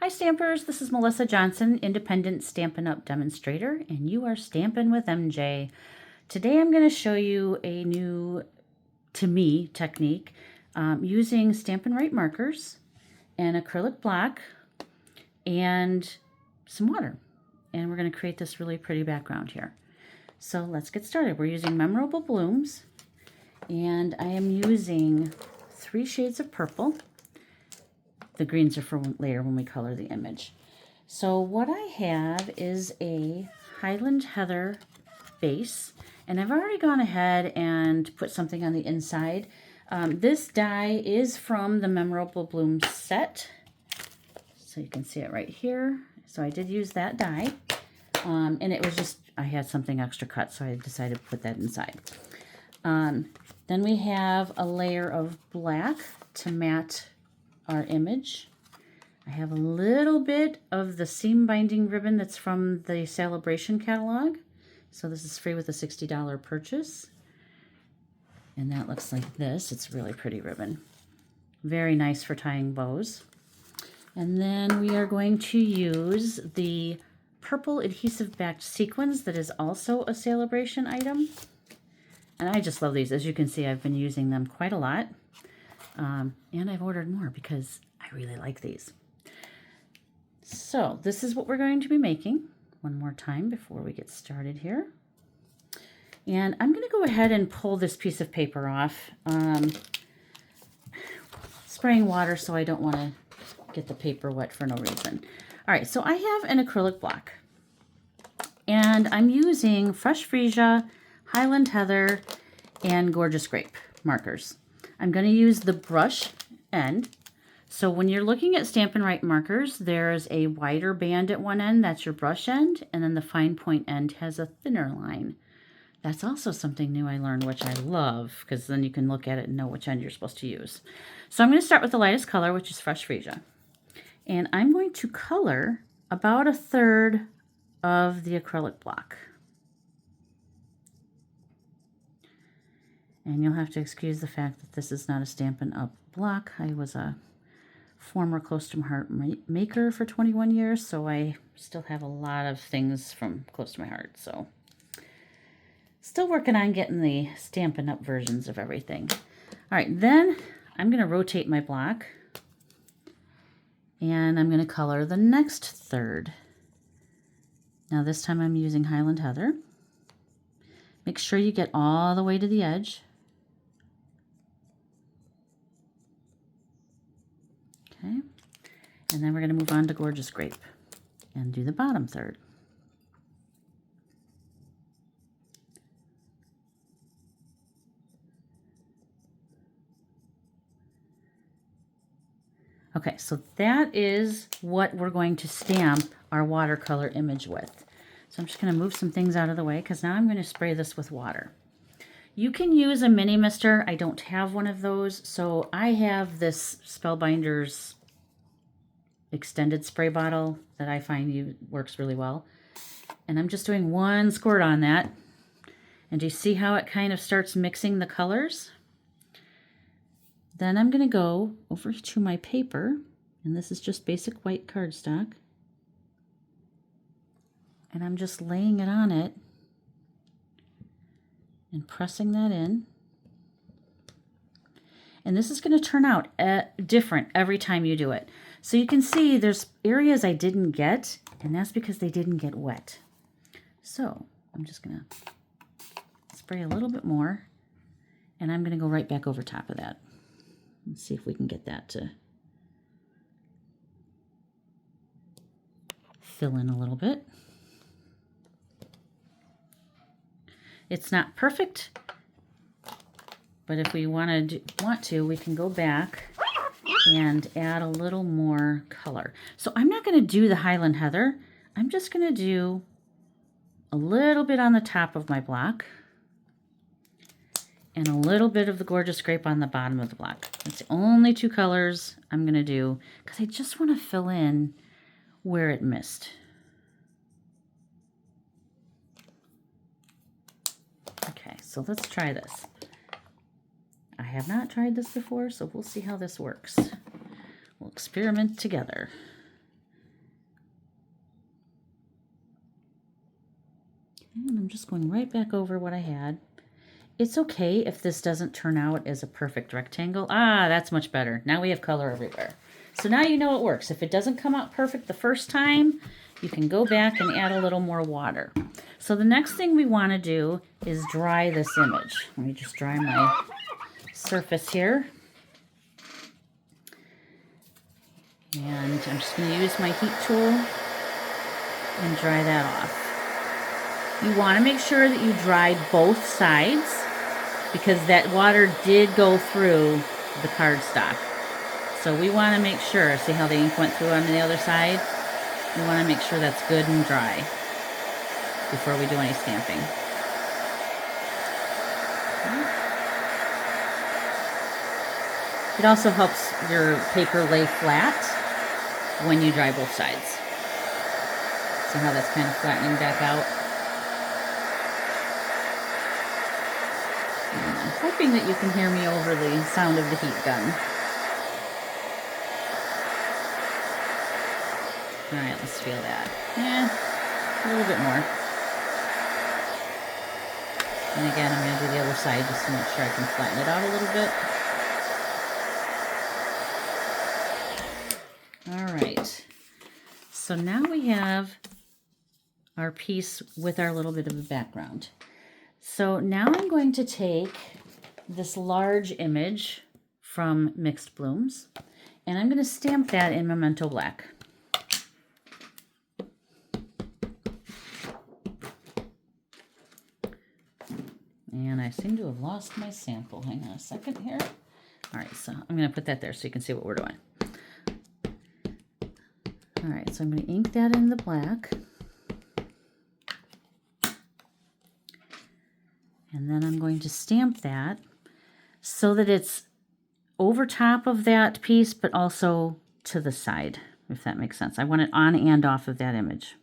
Hi Stampers, this is Melissa Johnson, independent Stampin' Up demonstrator, and you are Stampin' with MJ. Today I'm going to show you a new, to me, technique using Stampin' Right markers, an acrylic block, and some water. And we're going to create this really pretty background here. So let's get started. We're using Memorable Blooms, and I am using 3 shades of purple. The greens are for later when we color the image. So what I have is a Highland Heather base, and I've already gone ahead and put something on the inside. This die is from the Memorable Blooms set, so you can see it right here. So I did use that die, and it was just, I had something extra cut, so I decided to put that inside. Then we have a layer of black to matte our image. I have a little bit of the seam binding ribbon that's from the Celebration catalog. So this is free with a $60 purchase. And that looks like this. It's really pretty ribbon. Very nice for tying bows. And then we are going to use the purple adhesive backed sequins that is also a Celebration item. And I just love these. As you can see, I've been using them quite a lot. And I've ordered more because I really like these. So this is what we're going to be making one more time before we get started here. And I'm going to go ahead and pull this piece of paper off. Spraying water so I don't want to get the paper wet for no reason. All right, so I have an acrylic block. And I'm using Fresh Freesia, Highland Heather, and Gorgeous Grape markers. I'm going to use the brush end. So when you're looking at Stampin' Right markers, there's a wider band at one end, that's your brush end, and then the fine point end has a thinner line. That's also something new I learned, which I love, because then you can look at it and know which end you're supposed to use. So I'm going to start with the lightest color, which is Fresh Freesia. And I'm going to color about 1/3 of the acrylic block. And you'll have to excuse the fact that this is not a Stampin' Up block. I was a former Close to My Heart maker for 21 years, so I still have a lot of things from Close to My Heart. So still working on getting the Stampin' Up versions of everything. All right, then I'm going to rotate my block, and I'm going to color the next third. Now this time I'm using Highland Heather. Make sure you get all the way to the edge. Okay, and then we're going to move on to Gorgeous Grape and do the bottom third. Okay, so that is what we're going to stamp our watercolor image with. So I'm just going to move some things out of the way because now I'm going to spray this with water. You can use a mini mister. I don't have one of those, so I have this Spellbinders extended spray bottle that I find works really well. And I'm just doing 1 squirt on that. And do you see how it kind of starts mixing the colors? Then I'm going to go over to my paper, and this is just basic white cardstock. And I'm just laying it on it and pressing that in. And this is going to turn out different every time you do it. So you can see there's areas I didn't get, and that's because they didn't get wet. So I'm just going to spray a little bit more, and I'm going to go right back over top of that. Let's see if we can get that to fill in a little bit. It's not perfect, but if we want to, we can go back and add a little more color. So I'm not going to do the Highland Heather. I'm just going to do a little bit on the top of my block and a little bit of the Gorgeous Grape on the bottom of the block. That's the only 2 colors I'm going to do because I just want to fill in where it missed. Okay, so let's try this. I have not tried this before, so we'll see how this works. We'll experiment together. I'm just going right back over what I had. It's okay if this doesn't turn out as a perfect rectangle. Ah, that's much better. Now we have color everywhere. So now you know it works. If it doesn't come out perfect the first time, you can go back and add a little more water. So the next thing we want to do is dry this image. Let me just dry my surface here. And I'm just going to use my heat tool and dry that off. You want to make sure that you dry both sides because that water did go through the cardstock. So we want to make sure, see how the ink went through on the other side? We want to make sure that's good and dry before we do any stamping. It also helps your paper lay flat when you dry both sides. See how that's kind of flattening back out? And I'm hoping that you can hear me over the sound of the heat gun. All right, let's feel that. Yeah, a little bit more. And again, I'm going to do the other side just to make sure I can flatten it out a little bit. All right, so now we have our piece with our little bit of a background. So now I'm going to take this large image from Mixed Blooms, and I'm going to stamp that in Memento Black. And I seem to have lost my sample. Hang on a second here. All right, so I'm going to put that there so you can see what we're doing. All right, so I'm going to ink that in the black. And then I'm going to stamp that so that it's over top of that piece, but also to the side, if that makes sense. I want it on and off of that image.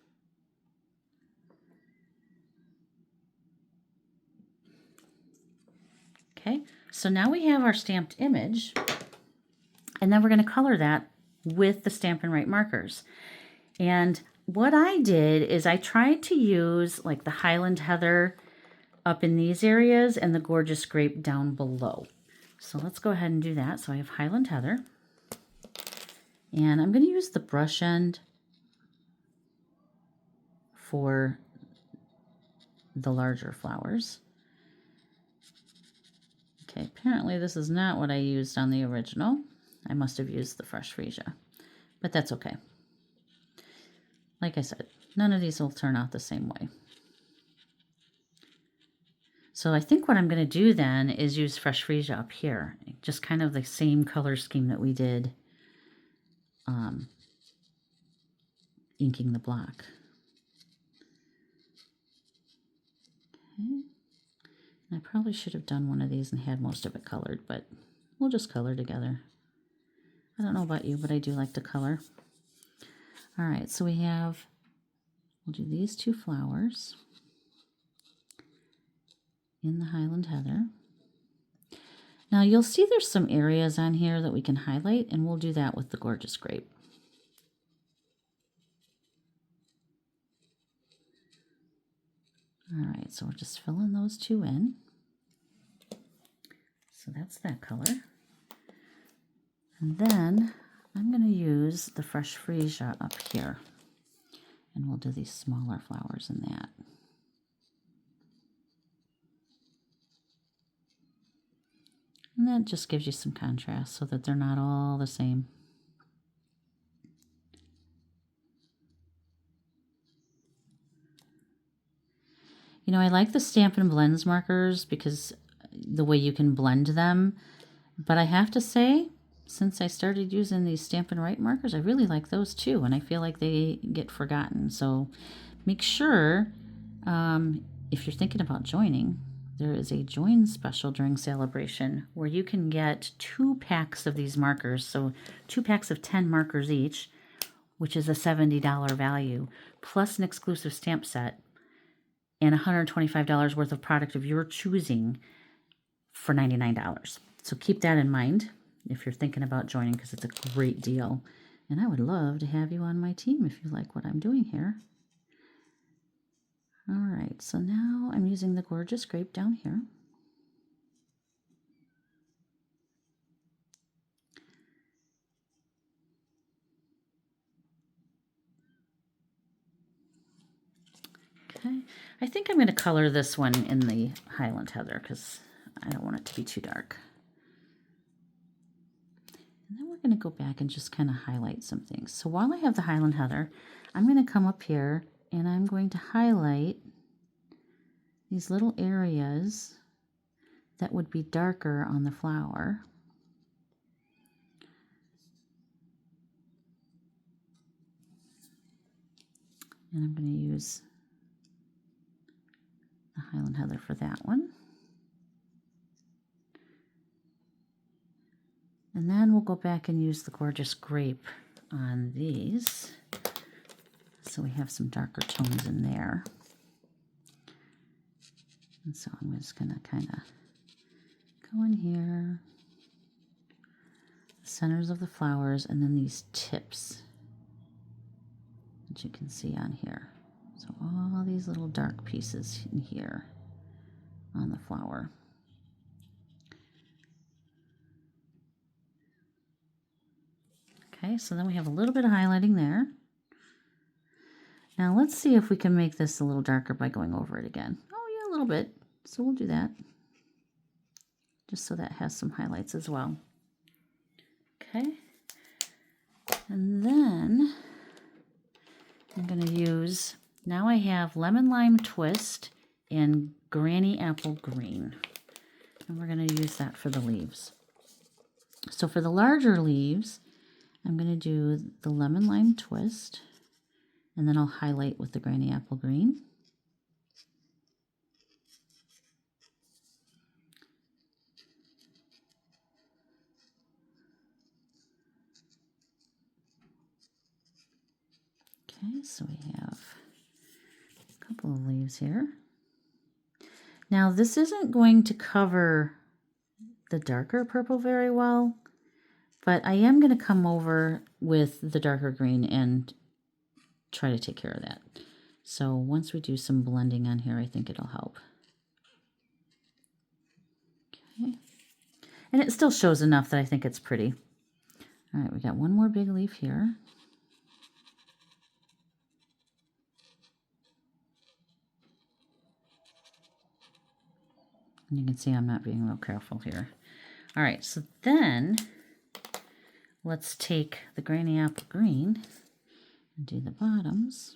Okay, so now we have our stamped image, and then we're going to color that with the Stampin' Write markers. And what I did is I tried to use like the Highland Heather up in these areas and the Gorgeous Grape down below. So let's go ahead and do that. So I have Highland Heather, and I'm going to use the brush end for the larger flowers. Okay, apparently this is not what I used on the original. I must have used the Fresh Freesia, but that's okay. Like I said, none of these will turn out the same way. So I think what I'm going to do then is use Fresh Freesia up here, just kind of the same color scheme that we did inking the block. Okay. I probably should have done one of these and had most of it colored, but we'll just color together. I don't know about you, but I do like to color. All right, so we'll do these two flowers in the Highland Heather. Now you'll see there's some areas on here that we can highlight, and we'll do that with the Gorgeous Grape. All right, so we're just filling those two in. So that's that color. And then I'm going to use the Fresh Freesia up here, and we'll do these smaller flowers in that. And that just gives you some contrast so that they're not all the same. You know, I like the Stampin' Blends markers because the way you can blend them, but I have to say, since I started using these Stampin' Write markers, I really like those too, and I feel like they get forgotten. So make sure, if you're thinking about joining, there is a join special during celebration where you can get 2 packs of these markers, so 2 packs of 10 markers each, which is a $70 value, plus an exclusive stamp set, and $125 worth of product of your choosing for $99. So keep that in mind if you're thinking about joining, because it's a great deal. And I would love to have you on my team if you like what I'm doing here. All right, so now I'm using the Gorgeous Grape down here. Okay, I think I'm going to color this one in the Highland Heather because I don't want it to be too dark. And then we're going to go back and just kind of highlight some things. So while I have the Highland Heather, I'm going to come up here and I'm going to highlight these little areas that would be darker on the flower. And I'm going to use the Highland Heather for that one. And then we'll go back and use the Gorgeous Grape on these. So we have some darker tones in there. And so I'm just going to kind of go in here, the centers of the flowers, and then these tips that you can see on here. So all these little dark pieces in here on the flower. Okay, so then we have a little bit of highlighting there. Now let's see if we can make this a little darker by going over it again. Oh yeah, a little bit. So we'll do that. Just so that has some highlights as well. Okay. And then I'm going to use, now I have Lemon Lime Twist and Granny Apple Green. And we're going to use that for the leaves. So for the larger leaves, I'm going to do the Lemon Lime Twist, and then I'll highlight with the Granny Apple Green. Okay, so we have a couple of leaves here. Now this isn't going to cover the darker purple very well, but I am going to come over with the darker green and try to take care of that. So once we do some blending on here, I think it'll help. Okay. And it still shows enough that I think it's pretty. All right, we got one more big leaf here. And you can see I'm not being real careful here. All right, so then let's take the Granny Apple Green and do the bottoms.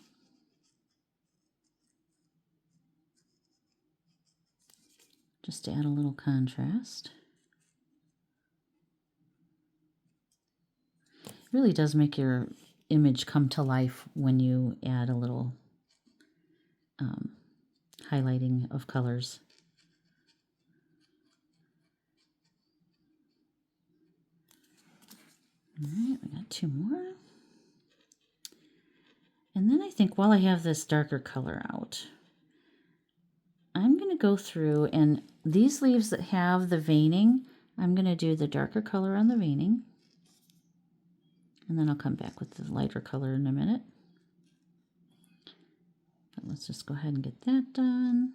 Just to add a little contrast. It really does make your image come to life when you add a little highlighting of colors. All right, we got two more. And then I think while I have this darker color out, I'm going to go through, and these leaves that have the veining, I'm going to do the darker color on the veining. And then I'll come back with the lighter color in a minute. But let's just go ahead and get that done.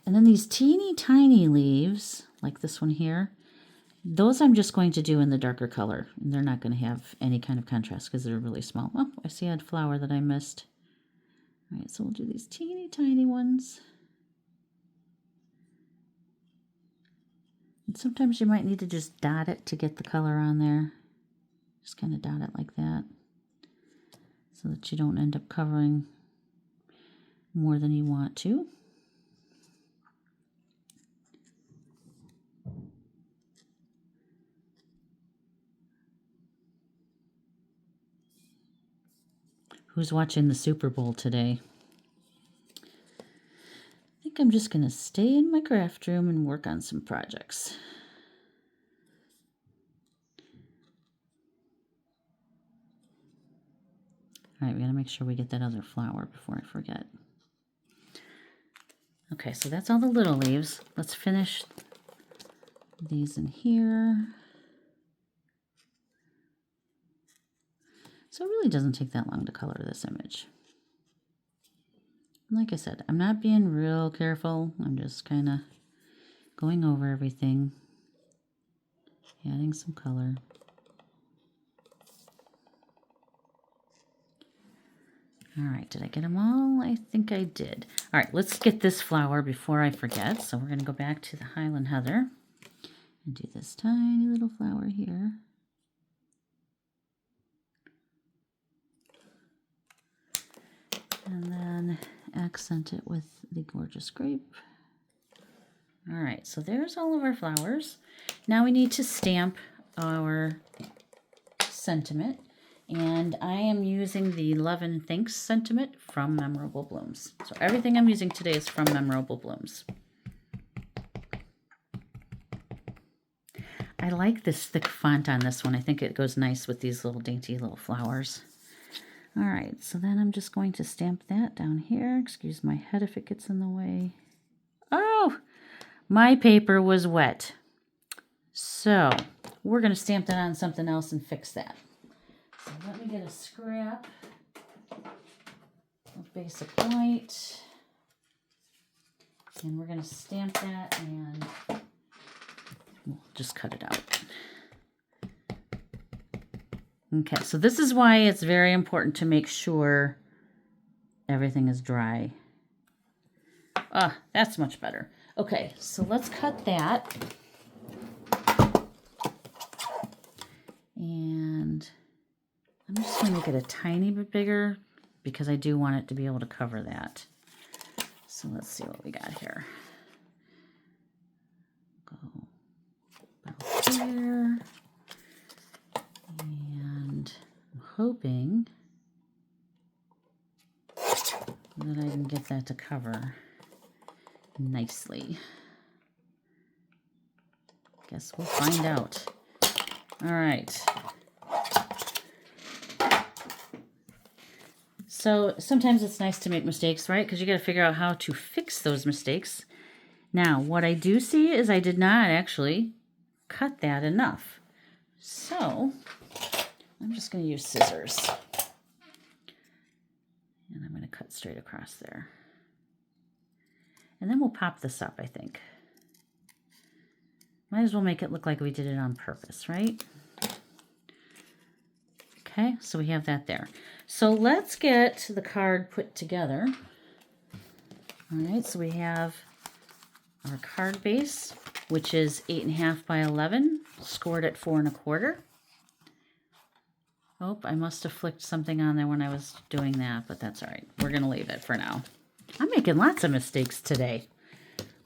And then these teeny tiny leaves, like this one here, those I'm just going to do in the darker color. And they're not going to have any kind of contrast because they're really small. Oh, I see a flower that I missed. All right, so we'll do these teeny tiny ones. And sometimes you might need to just dot it to get the color on there. Just kind of dot it like that so that you don't end up covering more than you want to. Who's watching the Super Bowl today? I think I'm just going to stay in my craft room and work on some projects. All right, we got to make sure we get that other flower before I forget. Okay, so that's all the little leaves. Let's finish these in here. So it really doesn't take that long to color this image. Like I said, I'm not being real careful. I'm just kind of going over everything, adding some color. All right, did I get them all? I think I did. All right, let's get this flower before I forget. So we're going to go back to the Highland Heather and do this tiny little flower here. And then accent it with the gorgeous grape. All right, so there's all of our flowers. Now we need to stamp our sentiment. And I am using the Love and Thanks sentiment from Memorable Blooms. So everything I'm using today is from Memorable Blooms. I like this thick font on this one. I think it goes nice with these little dainty little flowers. All right, so then I'm just going to stamp that down here. Excuse my head if it gets in the way. Oh, my paper was wet. So we're going to stamp that on something else and fix that. So let me get a scrap of basic white, and we're going to stamp that and we'll just cut it out. Okay, so this is why it's very important to make sure everything is dry. Ah, that's much better. Okay, so let's cut that. And I'm just going to make it a tiny bit bigger because I do want it to be able to cover that. So let's see what we got here. Go about there. And I'm hoping that I can get that to cover nicely. Guess we'll find out. All right. So sometimes it's nice to make mistakes, right? Because you got to figure out how to fix those mistakes. Now, what I do see is I did not actually cut that enough. So I'm just going to use scissors. And I'm going to cut straight across there. And then we'll pop this up, I think. Might as well make it look like we did it on purpose, right? Okay, so we have that there. So let's get the card put together. All right, so we have our card base, which is 8.5 by 11, scored at 4 1/4. Oh, I must have flicked something on there when I was doing that, but that's all right. We're going to leave it for now. I'm making lots of mistakes today,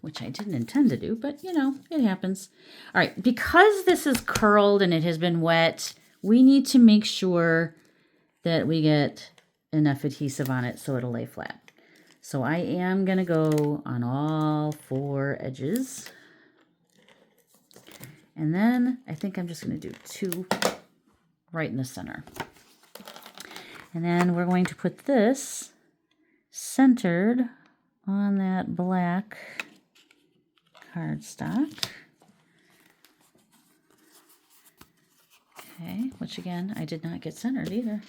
which I didn't intend to do, but you know, it happens. All right, because this is curled and it has been wet, we need to make sure that we get enough adhesive on it so it'll lay flat. So I am going to go on all 4 edges. And then I think I'm just going to do 2 right in the center. And then we're going to put this centered on that black cardstock. Okay, which again, I did not get centered either.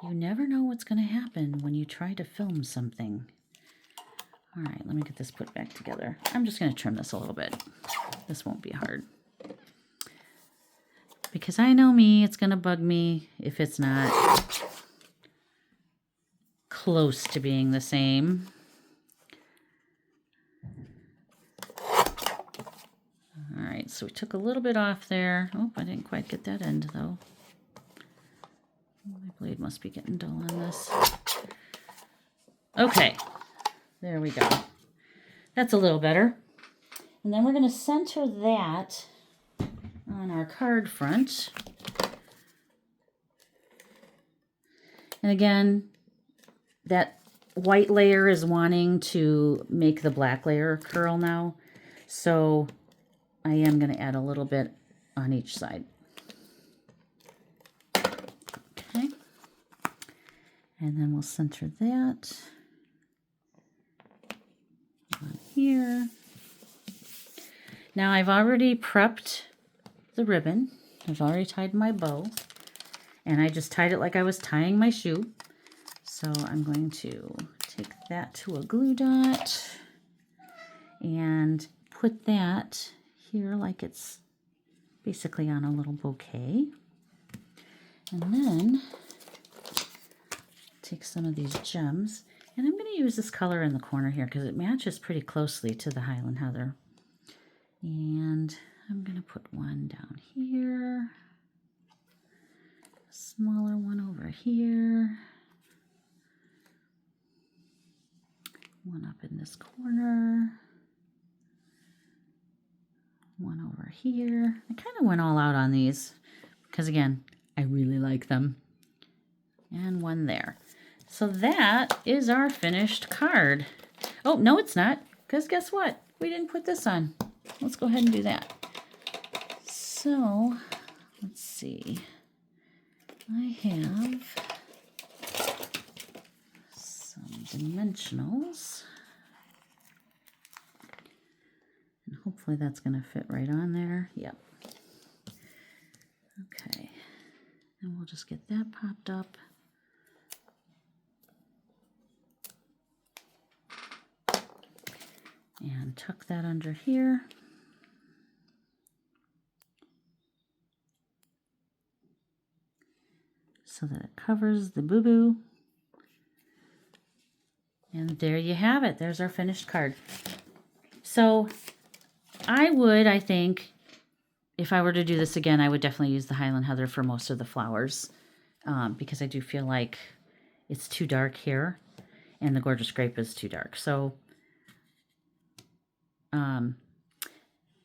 You never know what's going to happen when you try to film something. All right, let me get this put back together. I'm just going to trim this a little bit. This won't be hard. Because I know me, it's going to bug me if it's not close to being the same. All right, so we took a little bit off there. Oh, I didn't quite get that end though. My blade must be getting dull on this. Okay, there we go. That's a little better. And then we're going to center that on our card front. And again, that white layer is wanting to make the black layer curl now. So I am going to add a little bit on each side. Okay. And then we'll center that on here. Now I've already prepped the ribbon. I've already tied my bow. And I just tied it like I was tying my shoe. So I'm going to take that to a glue dot and put that here like it's basically on a little bouquet. And then take some of these gems, and I'm going to use this color in the corner here because it matches pretty closely to the Highland Heather. And I'm going to put one down here, a smaller one over here, one up in this corner, one over here. I kind of went all out on these because, again, I really like them. And one there. So that is our finished card. Oh, no, it's not, because guess what? We didn't put this on. Let's go ahead and do that. So, let's see. I have some dimensionals. And hopefully that's going to fit right on there. Yep. Okay. And we'll just get that popped up. And tuck that under here. So that it covers the boo-boo. And there you have it. There's our finished card. So I think, if I were to do this again, I would definitely use the Highland Heather for most of the flowers because I do feel like it's too dark here and the Gorgeous Grape is too dark. So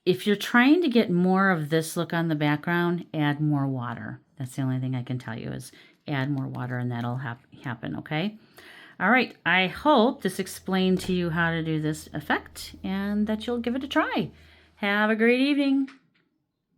if you're trying to get more of this look on the background, add more water. That's the only thing I can tell you is add more water and that'll happen, okay? All right, I hope this explained to you how to do this effect and that you'll give it a try. Have a great evening.